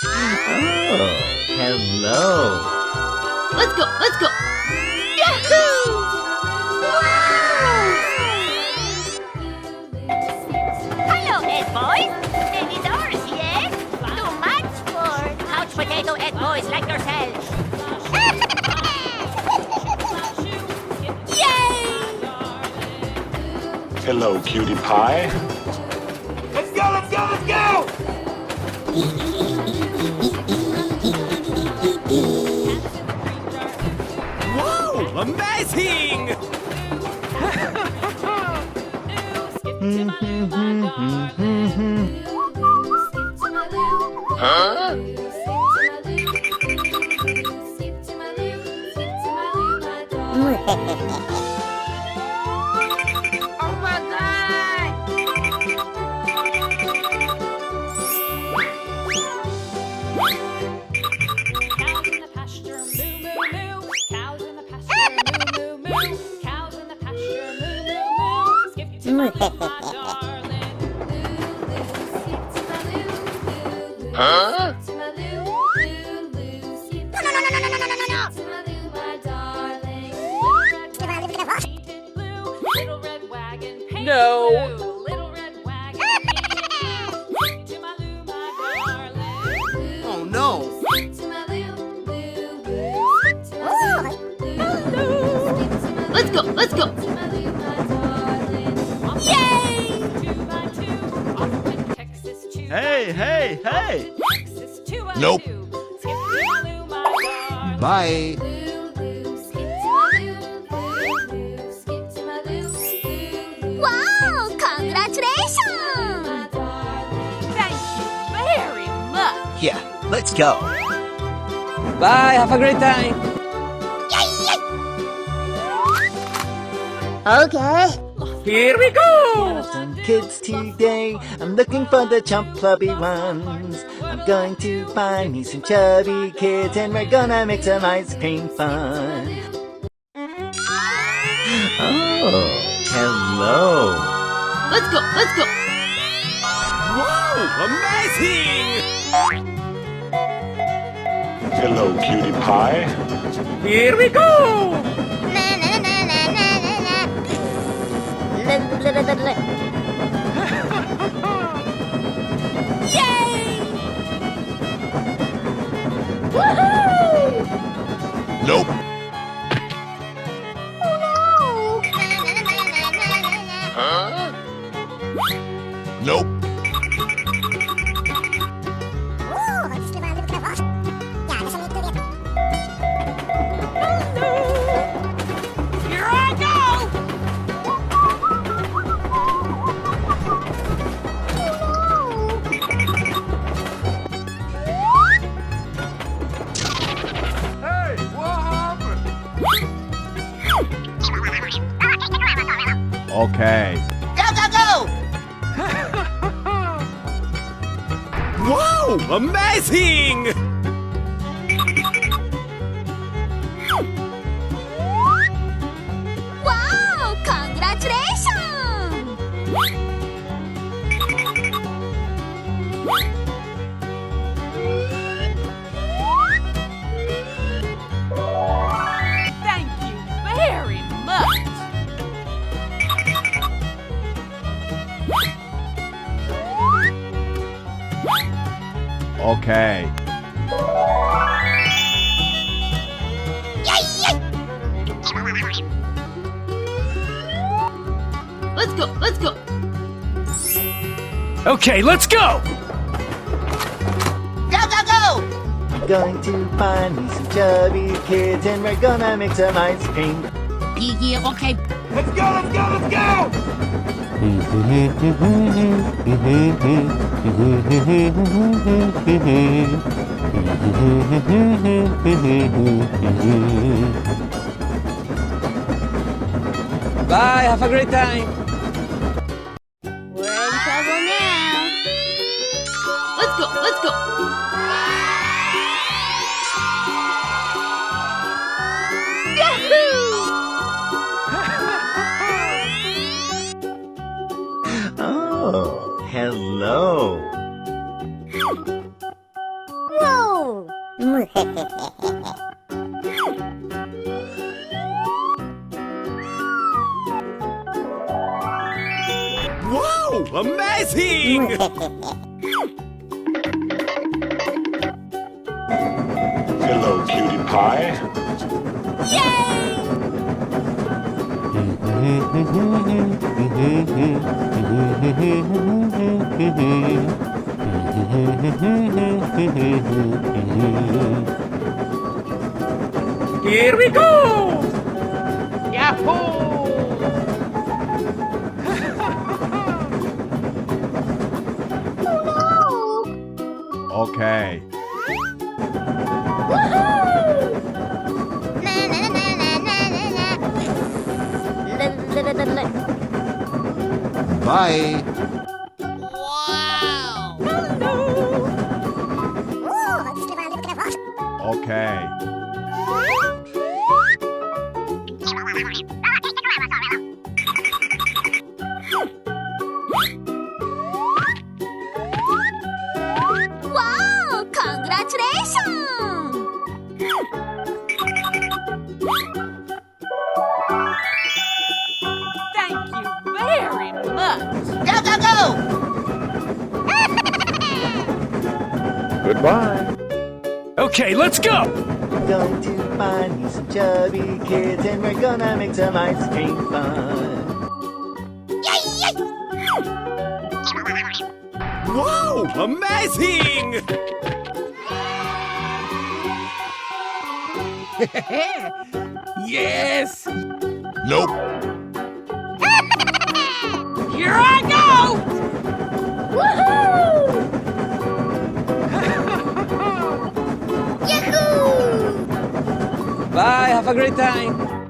Oh, hello. Let's go, let's go. Yahoo! Hello, Egg Boys. Maybe Doris here. Too much for couch potato egg boys like yourselves. Yay! Hello, cutie pie. Let's go, let's go, let's go! Whoa! Amazing! Huh? Oh my God! Cows in the pasture, moo moo moo. Cows in the pasture, moo moo moo. Cows in the pasture, moo moo moo. Skip to my loo, my darling. Huh? Painted blue, little red wagon. Painted No. blue, little red wagon. Skip to my loo, my darling. Oh no! Let's go, let's go. Yay! 2 by 2, off went Texas 2 by Hey, 2. hey, hey! Texas 2 by Nope. 2. Skip to my loo, my darling. Bye! Wow! Congratulations! Thank you very much. Yeah, let's go. Bye, have a great time! Okay. Here we go! Some kids today. I'm looking for the chubby ones. I'm going to find me some chubby kids, and we're gonna make some ice cream fun. Oh, hello. Let's go, let's go. Whoa! Amazing! Hello, cutie pie. Here we go! Yay! Woohoo! Nope. Huh? Nope. Here I go! Hey, what happened? Okay. Go, go, go! Whoa! Amazing! Wow! Congratulations! Thank you very much. Okay. Let's go, let's go. Okay, let's go! Go, go, go! I'm going to find me some chubby kids, and we're gonna make some ice cream. Yeah, okay. Let's go, let's go, let's go! Bye, have a great time! We're in trouble now. Let's go, let's go. Yahoo! Oh, hello. Wow! Amazing! Hello, cutie pie. Here we go! Okay. Bye. Okay. Wow! Congratulations! Thank you very much. Go, go, go! Goodbye. Okay, let's go! I'm going to find me some chubby kids and we're gonna make some ice cream fun. Wow! Amazing! Yes! Nope. Here I go! Bye, have a great time!